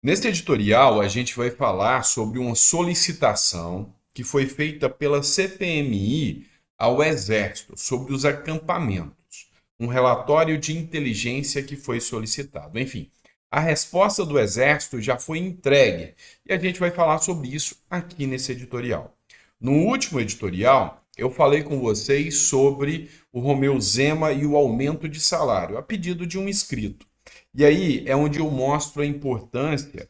Nesse editorial, a gente vai falar sobre uma solicitação que foi feita pela CPMI ao Exército sobre os acampamentos. Um relatório de inteligência que foi solicitado. Enfim, a resposta do Exército já foi entregue e a gente vai falar sobre isso aqui nesse editorial. No último editorial, eu falei com vocês sobre o Romeu Zema e o aumento de salário, a pedido de um inscrito. E aí é onde eu mostro a importância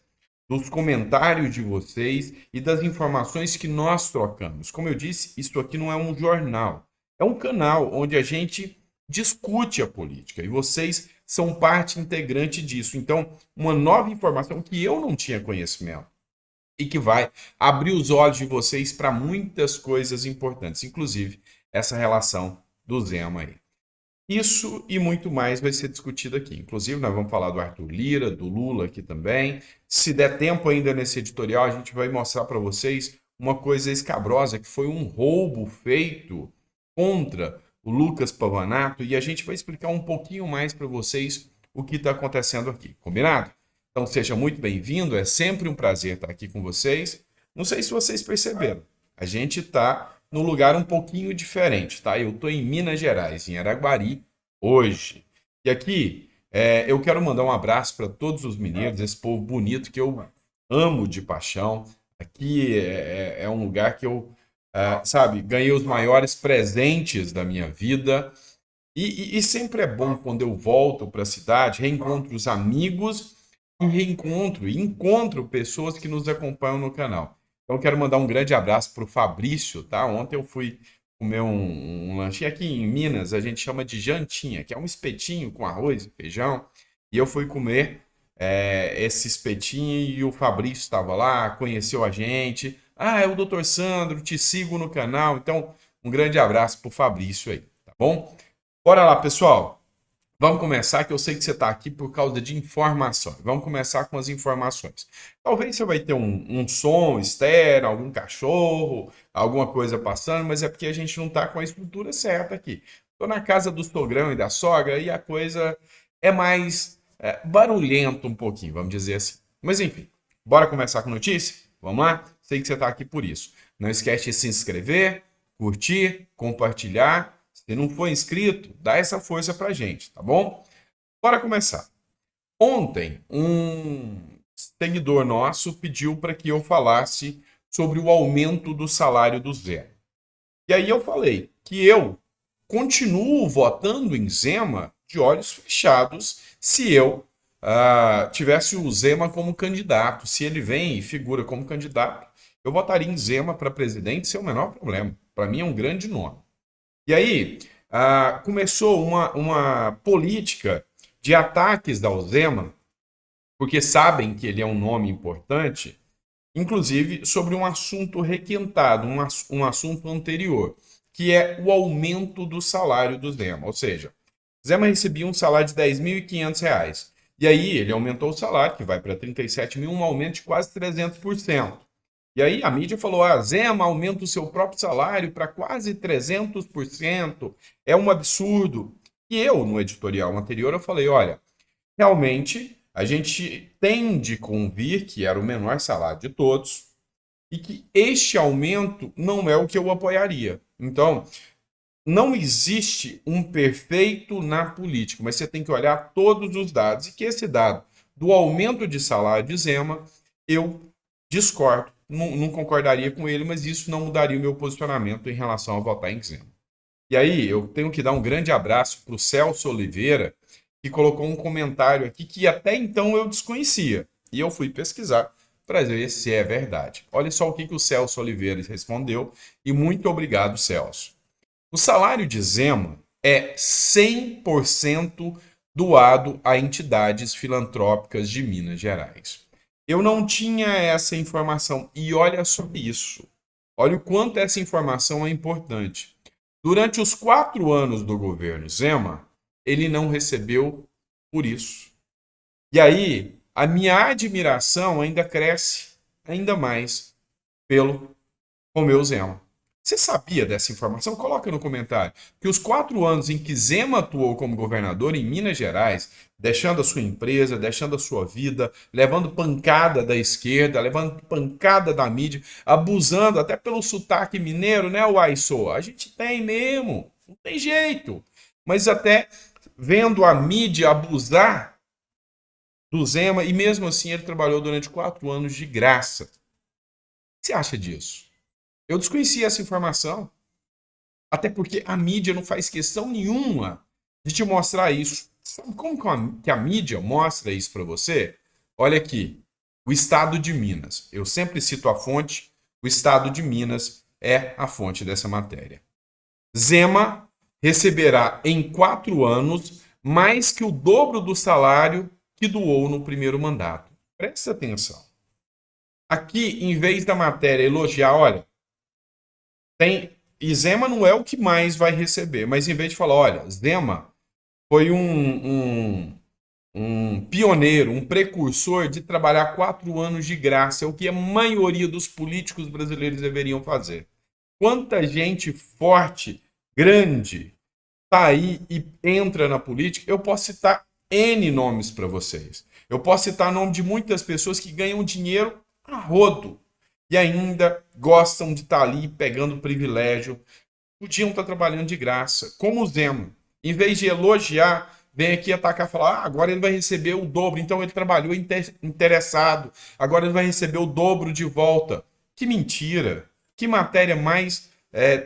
dos comentários de vocês e das informações que nós trocamos. Como eu disse, isso aqui não é um jornal, é um canal onde a gente discute a política e vocês são parte integrante disso. Então, uma nova informação que eu não tinha conhecimento e que vai abrir os olhos de vocês para muitas coisas importantes, inclusive essa relação do Zema aí. Isso e muito mais vai ser discutido aqui. Inclusive, nós vamos falar do Arthur Lira, do Lula aqui também. Se der tempo ainda nesse editorial, a gente vai mostrar para vocês uma coisa escabrosa, que foi um roubo feito contra o Lucas Pavanato, e a gente vai explicar um pouquinho mais para vocês o que está acontecendo aqui. Combinado? Então, seja muito bem-vindo. É sempre um prazer estar aqui com vocês. Não sei se vocês perceberam, a gente está num lugar um pouquinho diferente, tá? Eu estou em Minas Gerais, em Araguari, hoje. E aqui eu quero mandar um abraço para todos os mineiros, esse povo bonito que eu amo de paixão. Aqui é um lugar que eu, sabe, ganhei os maiores presentes da minha vida. E sempre é bom quando eu volto para a cidade, reencontro os amigos e encontro pessoas que nos acompanham no canal. Então, eu quero mandar um grande abraço para o Fabrício, tá? Ontem eu fui comer um lanchinho aqui em Minas, a gente chama de jantinha, que é um espetinho com arroz e feijão. E eu fui comer esse espetinho e o Fabrício estava lá, conheceu a gente. Ah, é o Dr. Sandro, te sigo no canal. Então, um grande abraço para o Fabrício aí, tá bom? Bora lá, pessoal. Vamos começar, que eu sei que você está aqui por causa de informações. Vamos começar com as informações. Talvez você vai ter um som externo, algum cachorro, alguma coisa passando, mas é porque a gente não está com a estrutura certa aqui. Estou na casa do sogrão e da sogra e a coisa é mais barulhento um pouquinho, vamos dizer assim. Mas enfim, bora começar com notícia? Vamos lá? Sei que você está aqui por isso. Não esquece de se inscrever, curtir, compartilhar. Se não for inscrito, dá essa força pra gente, tá bom? Bora começar. Ontem, um seguidor nosso pediu para que eu falasse sobre o aumento do salário do Zema. E aí eu falei que eu continuo votando em Zema de olhos fechados se eu tivesse o Zema como candidato. Se ele vem e figura como candidato, eu votaria em Zema para presidente sem o menor problema. Para mim é um grande nome. E aí começou uma política de ataques ao Zema, porque sabem que ele é um nome importante, inclusive sobre um assunto requentado, um assunto anterior, que é o aumento do salário do Zema. Ou seja, Zema recebia um salário de R$ 10.500. E aí ele aumentou o salário, que vai para 37 mil, um aumento de quase 300%. E aí a mídia falou: Zema aumenta o seu próprio salário para quase 300%. É um absurdo. E eu, no editorial anterior, eu falei: olha, realmente a gente tem de convir que era o menor salário de todos e que este aumento não é o que eu apoiaria. Então, não existe um perfeito na política, mas você tem que olhar todos os dados. E que esse dado do aumento de salário de Zema, eu discordo, não concordaria com ele, mas isso não mudaria o meu posicionamento em relação a votar em Zema. E aí, eu tenho que dar um grande abraço para o Celso Oliveira, que colocou um comentário aqui que até então eu desconhecia. E eu fui pesquisar para ver se é verdade. Olha só o que o Celso Oliveira respondeu, e muito obrigado, Celso. O salário de Zema é 100% doado a entidades filantrópicas de Minas Gerais. Eu não tinha essa informação e olha só isso. Olha o quanto essa informação é importante. Durante os 4 anos do governo Zema, ele não recebeu por isso. E aí, a minha admiração ainda cresce ainda mais pelo Romeu Zema. Você sabia dessa informação? Coloca no comentário. Que os 4 anos em que Zema atuou como governador em Minas Gerais, deixando a sua empresa, deixando a sua vida, levando pancada da esquerda, levando pancada da mídia, abusando até pelo sotaque mineiro, né, Uaiçô? A gente tem mesmo, não tem jeito. Mas até vendo a mídia abusar do Zema, e mesmo assim ele trabalhou durante 4 anos de graça. O que você acha disso? Eu desconhecia essa informação. Até porque a mídia não faz questão nenhuma de te mostrar isso. Sabe como que a mídia mostra isso para você? Olha aqui, o Estado de Minas. Eu sempre cito a fonte, o Estado de Minas é a fonte dessa matéria. Zema receberá em 4 anos mais que o dobro do salário que doou no primeiro mandato. Presta atenção. Aqui, em vez da matéria elogiar, olha, e Zema não é o que mais vai receber, mas em vez de falar, olha, Zema foi um pioneiro, um precursor de trabalhar 4 anos de graça, é o que a maioria dos políticos brasileiros deveriam fazer. Quanta gente forte, grande, tá aí e entra na política, eu posso citar N nomes para vocês. Eu posso citar o nome de muitas pessoas que ganham dinheiro a rodo e ainda gostam de estar ali pegando privilégio. Podiam estar trabalhando de graça, como o Zema. Em vez de elogiar, vem aqui atacar e falar, agora ele vai receber o dobro, então ele trabalhou interessado, agora ele vai receber o dobro de volta. Que mentira! Que matéria mais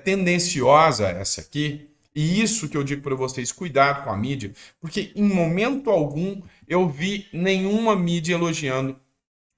tendenciosa essa aqui. E isso que eu digo para vocês, cuidado com a mídia, porque em momento algum eu vi nenhuma mídia elogiando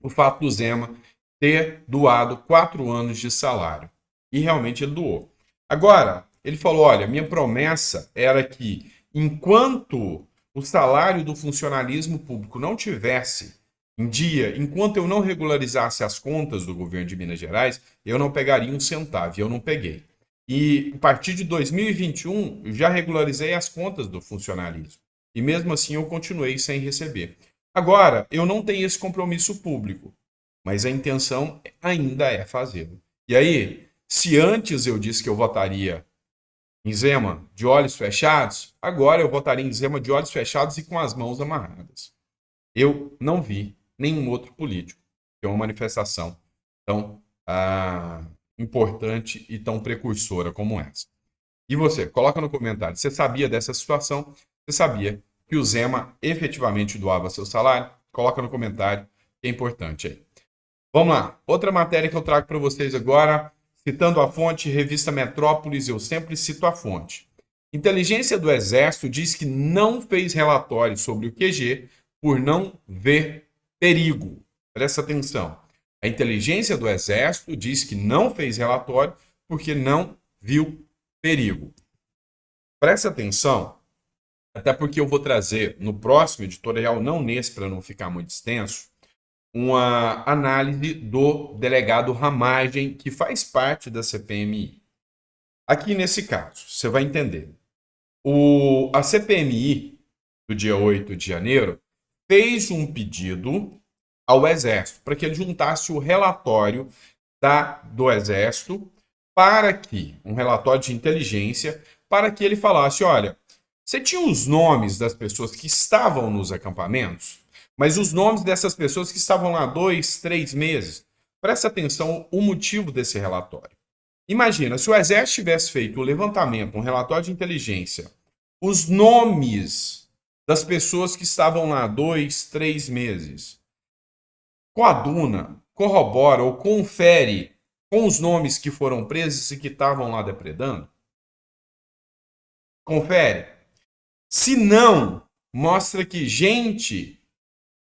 o fato do Zema ter doado 4 anos de salário. E realmente ele doou. Agora, ele falou, olha, minha promessa era que enquanto o salário do funcionalismo público não tivesse em dia, enquanto eu não regularizasse as contas do governo de Minas Gerais, eu não pegaria um centavo, e eu não peguei. E a partir de 2021, eu já regularizei as contas do funcionalismo. E mesmo assim eu continuei sem receber. Agora, eu não tenho esse compromisso público, mas a intenção ainda é fazê-lo. E aí, se antes eu disse que eu votaria em Zema de olhos fechados, agora eu votaria em Zema de olhos fechados e com as mãos amarradas. Eu não vi nenhum outro político ter uma manifestação tão importante e tão precursora como essa. E você, coloca no comentário, você sabia dessa situação? Você sabia que o Zema efetivamente doava seu salário? Coloca no comentário, que é importante aí. Vamos lá, outra matéria que eu trago para vocês agora, citando a fonte, revista Metrópolis, eu sempre cito a fonte. Inteligência do Exército diz que não fez relatório sobre o QG por não ver perigo. Presta atenção. A inteligência do Exército diz que não fez relatório porque não viu perigo. Presta atenção, até porque eu vou trazer no próximo editorial, não nesse para não ficar muito extenso, uma análise do delegado Ramagem, que faz parte da CPMI. Aqui nesse caso, você vai entender. A CPMI, do dia 8 de janeiro, fez um pedido ao Exército para que ele juntasse o relatório do Exército para que, um relatório de inteligência, para que ele falasse, olha, você tinha os nomes das pessoas que estavam nos acampamentos, mas os nomes dessas pessoas que estavam lá 2, 3 meses. Presta atenção o motivo desse relatório. Imagina, se o Exército tivesse feito o levantamento, um relatório de inteligência, os nomes das pessoas que estavam lá 2, 3 meses, coaduna, corrobora ou confere com os nomes que foram presos e que estavam lá depredando? Confere. Se não, mostra que gente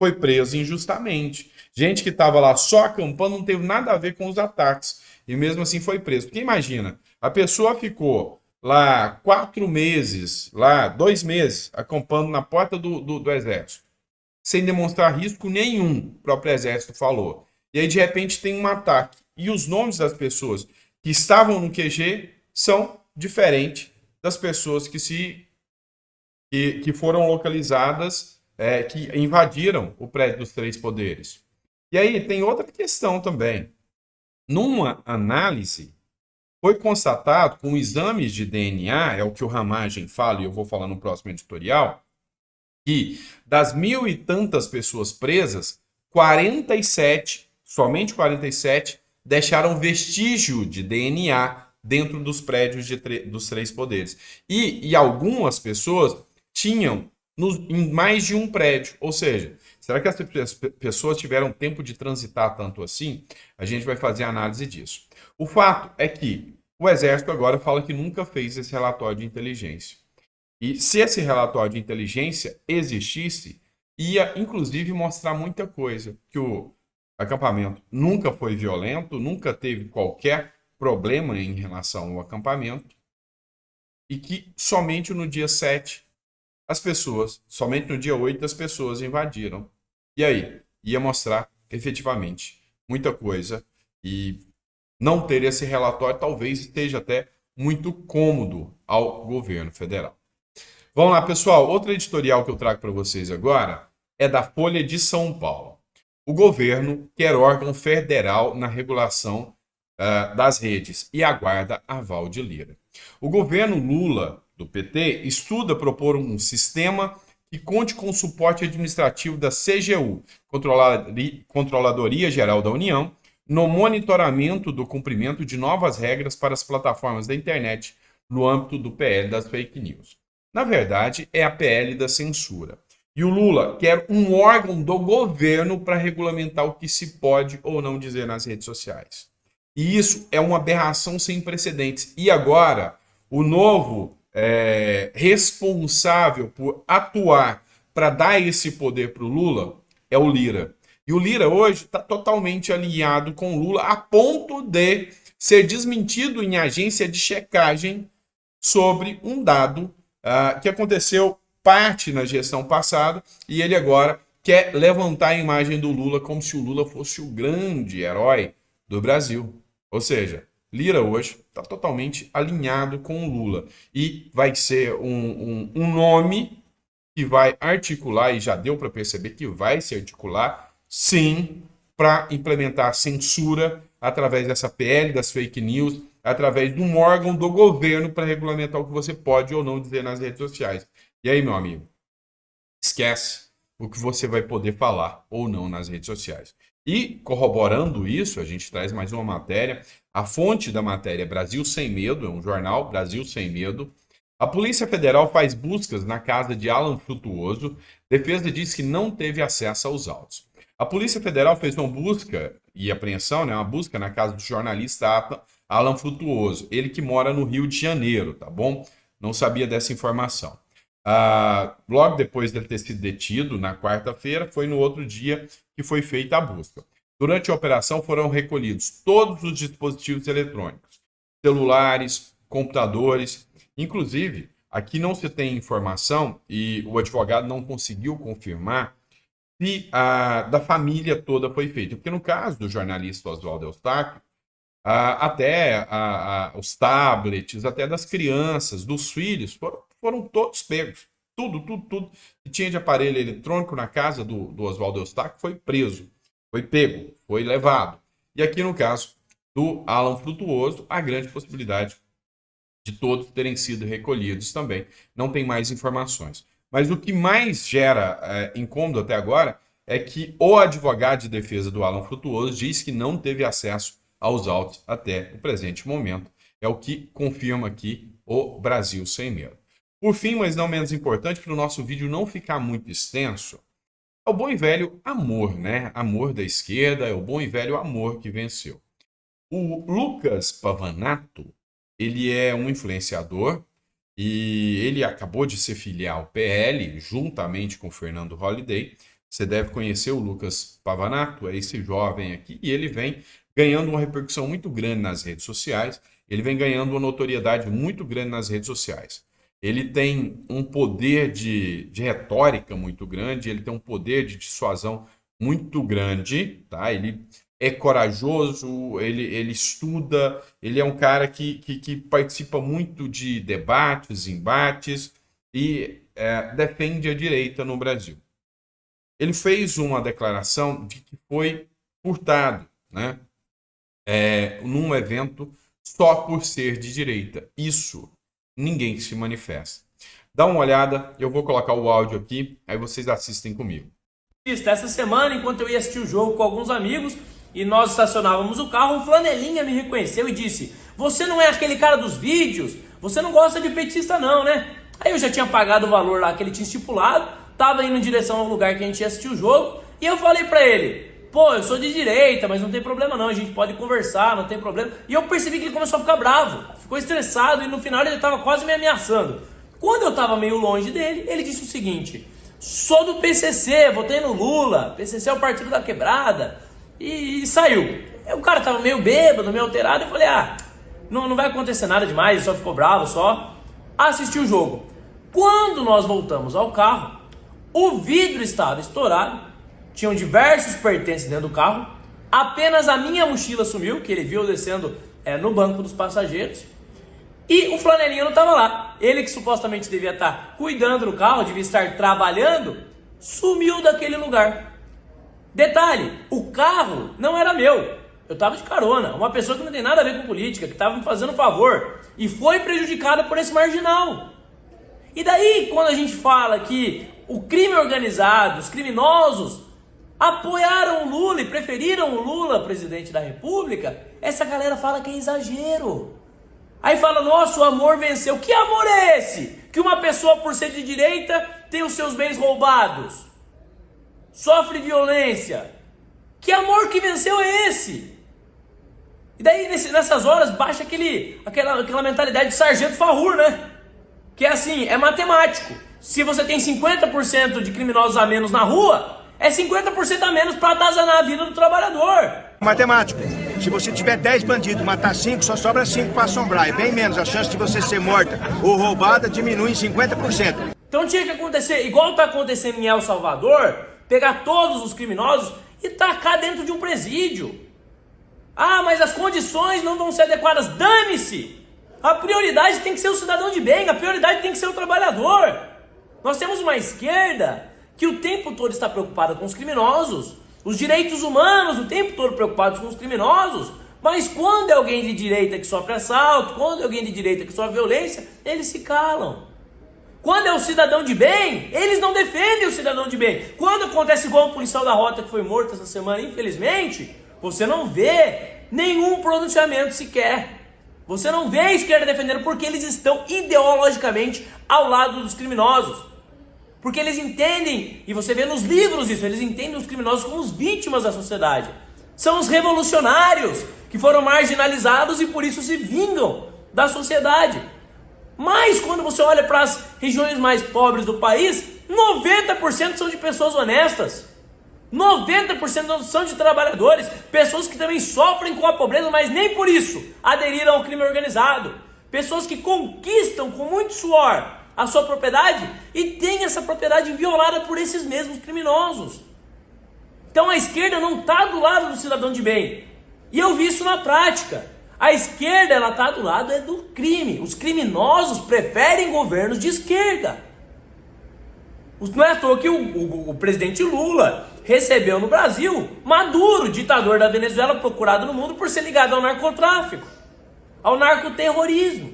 foi presa injustamente. Gente que estava lá só acampando não teve nada a ver com os ataques. E mesmo assim foi preso. Porque imagina, a pessoa ficou lá 4 meses, lá 2 meses, acampando na porta do Exército, sem demonstrar risco nenhum, o próprio Exército falou. E aí, de repente, tem um ataque. E os nomes das pessoas que estavam no QG são diferentes das pessoas que foram localizadas, que invadiram o prédio dos 3 poderes. E aí tem outra questão também. Numa análise foi constatado com exames de DNA, é o que o Ramagem fala, e eu vou falar no próximo editorial, que das 1.000 e tantas pessoas presas, 47, somente 47, deixaram vestígio de DNA dentro dos prédios dos três poderes. E algumas pessoas tinham em mais de um prédio. Ou seja, será que as pessoas tiveram tempo de transitar tanto assim? A gente vai fazer análise disso. O fato é que o Exército agora fala que nunca fez esse relatório de inteligência. E se esse relatório de inteligência existisse, ia inclusive mostrar muita coisa, que o acampamento nunca foi violento, nunca teve qualquer problema em relação ao acampamento, e que somente no dia 7 as pessoas, somente no dia 8 as pessoas invadiram. E aí, ia mostrar efetivamente muita coisa, e não ter esse relatório talvez esteja até muito cômodo ao governo federal. Vamos lá, pessoal. Outro editorial que eu trago para vocês agora é da Folha de São Paulo. O governo quer órgão federal na regulação das redes e aguarda aval de Lira. O governo Lula, do PT, estuda propor um sistema que conte com o suporte administrativo da CGU, Controladoria Geral da União, no monitoramento do cumprimento de novas regras para as plataformas da internet no âmbito do PL das fake news. Na verdade, é a PL da censura. E o Lula quer um órgão do governo para regulamentar o que se pode ou não dizer nas redes sociais. E isso é uma aberração sem precedentes. E agora, o novo responsável por atuar para dar esse poder para o Lula é o Lira. E o Lira hoje está totalmente alinhado com o Lula a ponto de ser desmentido em agência de checagem sobre um dado que aconteceu parte na gestão passada, e ele agora quer levantar a imagem do Lula como se o Lula fosse o grande herói do Brasil. Ou seja, Lira hoje está totalmente alinhado com o Lula e vai ser um nome que vai articular, e já deu para perceber que vai se articular, sim, para implementar censura através dessa PL das fake news, através de um órgão do governo para regulamentar o que você pode ou não dizer nas redes sociais. E aí, meu amigo, esquece o que você vai poder falar ou não nas redes sociais. E, corroborando isso, a gente traz mais uma matéria. A fonte da matéria é Brasil Sem Medo, é um jornal, Brasil Sem Medo. A Polícia Federal faz buscas na casa de Alan Frutuoso. Defesa diz que não teve acesso aos autos. A Polícia Federal fez uma busca e apreensão, né, uma busca na casa do jornalista Alan Frutuoso, ele que mora no Rio de Janeiro, tá bom? Não sabia dessa informação. Logo depois dele ter sido detido, na quarta-feira, foi no outro dia que foi feita a busca. Durante a operação foram recolhidos todos os dispositivos eletrônicos, celulares, computadores, inclusive, aqui não se tem informação e o advogado não conseguiu confirmar se da família toda foi feita. Porque no caso do jornalista Oswaldo Eustáquio, até os tablets, até das crianças, dos filhos, foram todos pegos. Tudo que tinha de aparelho eletrônico na casa do Oswaldo Eustáquio foi preso, foi pego, foi levado. E aqui no caso do Alan Frutuoso, a grande possibilidade de todos terem sido recolhidos também. Não tem mais informações. Mas o que mais gera incômodo até agora é que o advogado de defesa do Alan Frutuoso diz que não teve acesso aos autos até o presente momento. É o que confirma aqui o Brasil Sem Medo. Por fim, mas não menos importante, para o nosso vídeo não ficar muito extenso, é o bom e velho amor, né? Amor da esquerda, é o bom e velho amor que venceu. O Lucas Pavanato, ele é um influenciador e ele acabou de se filiar ao PL juntamente com o Fernando Holliday. Você deve conhecer o Lucas Pavanato, é esse jovem aqui, e ele vem ganhando uma repercussão muito grande nas redes sociais, ele vem ganhando uma notoriedade muito grande nas redes sociais. Ele tem um poder de retórica muito grande, ele tem um poder de dissuasão muito grande, tá? Ele é corajoso, ele estuda, ele é um cara que participa muito de debates, embates e defende a direita no Brasil. Ele fez uma declaração de que foi furtado, né? Num evento só por ser de direita. Isso ninguém se manifesta. Dá uma olhada, eu vou colocar o áudio aqui, aí vocês assistem comigo. Essa semana, enquanto eu ia assistir o jogo com alguns amigos e nós estacionávamos o carro, um flanelinha me reconheceu e disse: "Você não é aquele cara dos vídeos? Você não gosta de petista não, né?" Aí eu já tinha pagado o valor lá que ele tinha estipulado, tava indo em direção ao lugar que a gente ia assistir o jogo, e eu falei pra ele: "Pô, eu sou de direita, mas não tem problema não, a gente pode conversar, não tem problema." E eu percebi que ele começou a ficar bravo, ficou estressado e no final ele tava quase me ameaçando. Quando eu tava meio longe dele, ele disse o seguinte: "Sou do PCC, votei no Lula, PCC é o partido da quebrada." E saiu. O cara tava meio bêbado, meio alterado, eu falei: não vai acontecer nada demais, ele só ficou bravo, só. Assisti o jogo. Quando nós voltamos ao carro, o vidro estava estourado, tinham diversos pertences dentro do carro, apenas a minha mochila sumiu, que ele viu descendo no banco dos passageiros, e o flanelinha não estava lá. Ele que supostamente devia estar cuidando do carro, devia estar trabalhando, sumiu daquele lugar. Detalhe, o carro não era meu, eu estava de carona, uma pessoa que não tem nada a ver com política, que estava me fazendo um favor, e foi prejudicada por esse marginal. E daí, quando a gente fala que o crime organizado, os criminosos, apoiaram o Lula e preferiram o Lula presidente da República, essa galera fala que é exagero. Aí fala: "Nossa, o amor venceu." Que amor é esse? Que uma pessoa, por ser de direita, tem os seus bens roubados, sofre violência. Que amor que venceu é esse? E daí, nessas horas, baixa aquela mentalidade de sargento Farrur, né? Que é assim, é matemático. Se você tem 50% de criminosos a menos na rua, é 50% a menos para atazanar a vida do trabalhador. Matemático. Se você tiver 10 bandidos, matar 5, só sobra 5 para assombrar. É bem menos. A chance de você ser morta ou roubada diminui em 50%. Então tinha que acontecer, igual está acontecendo em El Salvador, pegar todos os criminosos e tacar dentro de um presídio. Mas as condições não vão ser adequadas. Dane-se! A prioridade tem que ser o cidadão de bem, a prioridade tem que ser o trabalhador. Nós temos uma esquerda que o tempo todo está preocupada com os criminosos, os direitos humanos o tempo todo preocupados com os criminosos, mas quando é alguém de direita que sofre assalto, quando é alguém de direita que sofre violência, eles se calam. Quando é o cidadão de bem, eles não defendem o cidadão de bem. Quando acontece igual o policial da rota que foi morto essa semana, infelizmente, você não vê nenhum pronunciamento sequer. Você não vê a esquerda defendendo porque eles estão ideologicamente ao lado dos criminosos. Porque eles entendem, e você vê nos livros isso, eles entendem os criminosos como os vítimas da sociedade. São os revolucionários que foram marginalizados e por isso se vingam da sociedade. Mas quando você olha para as regiões mais pobres do país, 90% são de pessoas honestas. 90% são de trabalhadores, pessoas que também sofrem com a pobreza, mas nem por isso aderiram ao crime organizado. Pessoas que conquistam com muito suor a sua propriedade e têm essa propriedade violada por esses mesmos criminosos. Então a esquerda não está do lado do cidadão de bem. E eu vi isso na prática. A esquerda ela está do lado do crime. Os criminosos preferem governos de esquerda. Não é à toa que o presidente Lula recebeu no Brasil Maduro, ditador da Venezuela, procurado no mundo por ser ligado ao narcotráfico, ao narcoterrorismo.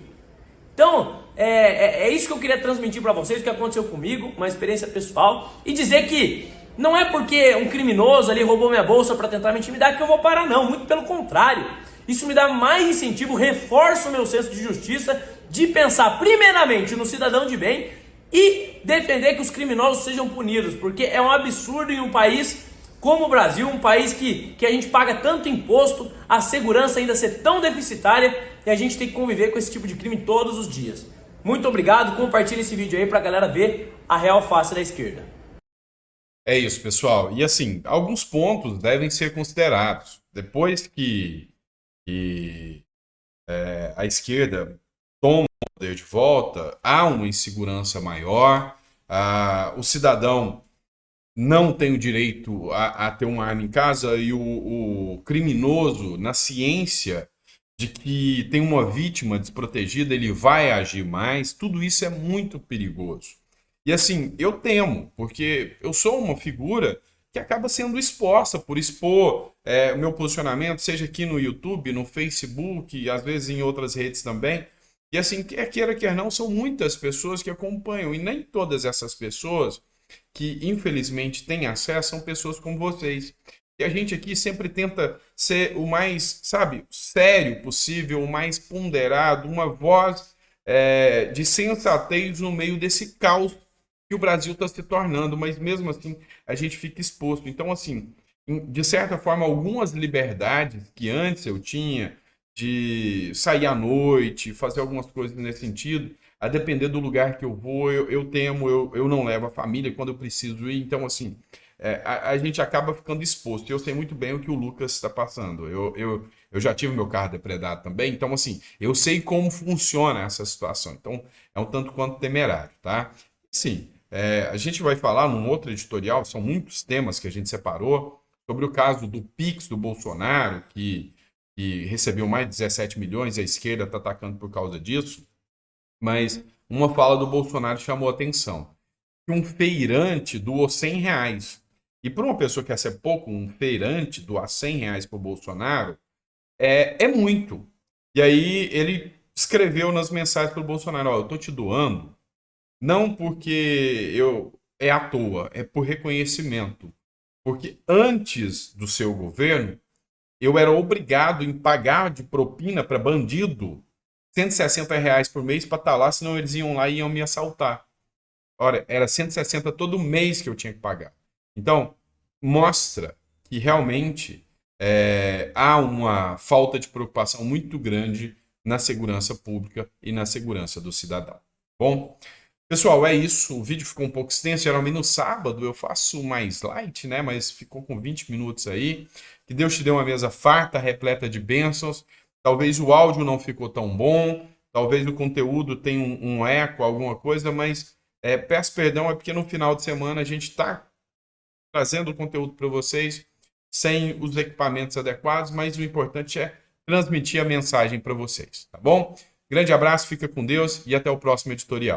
Então, é isso que eu queria transmitir para vocês, o que aconteceu comigo, uma experiência pessoal, e dizer que não é porque um criminoso ali roubou minha bolsa para tentar me intimidar que eu vou parar, não. Muito pelo contrário. Isso me dá mais incentivo, reforça o meu senso de justiça, de pensar primeiramente no cidadão de bem e defender que os criminosos sejam punidos, porque é um absurdo em um país como o Brasil, um país que a gente paga tanto imposto, a segurança ainda ser tão deficitária e a gente tem que conviver com esse tipo de crime todos os dias. Muito obrigado, compartilhe esse vídeo aí pra galera ver a real face da esquerda. É isso, pessoal. E assim, alguns pontos devem ser considerados. Depois que a esquerda toma o poder de volta, há uma insegurança maior, o cidadão não tem o direito a ter uma arma em casa e o criminoso, na ciência de que tem uma vítima desprotegida, ele vai agir mais. Tudo isso é muito perigoso. E assim, eu temo, porque eu sou uma figura que que acaba sendo exposta por expor o meu posicionamento, seja aqui no YouTube, no Facebook, às vezes em outras redes também. E assim, queira, quer não, são muitas pessoas que acompanham, e nem todas essas pessoas que infelizmente têm acesso são pessoas como vocês. E a gente aqui sempre tenta ser o mais, sabe, sério possível, o mais ponderado, uma voz de sensatez no meio desse caos que o Brasil está se tornando, mas mesmo assim a gente fica exposto. Então, assim, de certa forma, algumas liberdades que antes eu tinha de sair à noite, fazer algumas coisas nesse sentido, a depender do lugar que eu vou, eu temo, eu não levo a família quando eu preciso ir. Então, assim, a gente acaba ficando exposto. Eu sei muito bem o que o Lucas está passando. Eu já tive meu carro depredado também, então, assim, eu sei como funciona essa situação. Então, é um tanto quanto temerário, tá? Sim, a gente vai falar num outro editorial, são muitos temas que a gente separou, sobre o caso do Pix do Bolsonaro, que recebeu mais de 17 milhões, a esquerda está atacando por causa disso, mas uma fala do Bolsonaro chamou a atenção. Um feirante doou 100 reais. E para uma pessoa que quer ser pouco, um feirante doar 100 reais para o Bolsonaro é muito. E aí ele escreveu nas mensagens para o Bolsonaro, eu estou te doando, não porque é à toa, é por reconhecimento. Porque antes do seu governo, eu era obrigado em pagar de propina para bandido 160 reais por mês para estar lá, senão eles iam lá e iam me assaltar. Ora, era 160 todo mês que eu tinha que pagar. Então, mostra que realmente há uma falta de preocupação muito grande na segurança pública e na segurança do cidadão. Bom, pessoal, é isso. O vídeo ficou um pouco extenso. Geralmente no sábado eu faço mais light, né? Mas ficou com 20 minutos aí. Que Deus te dê uma mesa farta, repleta de bênçãos. Talvez o áudio não ficou tão bom. Talvez o conteúdo tenha um eco, alguma coisa, mas peço perdão, é porque no final de semana a gente está trazendo o conteúdo para vocês sem os equipamentos adequados, mas o importante é transmitir a mensagem para vocês, tá bom? Grande abraço, fica com Deus e até o próximo editorial.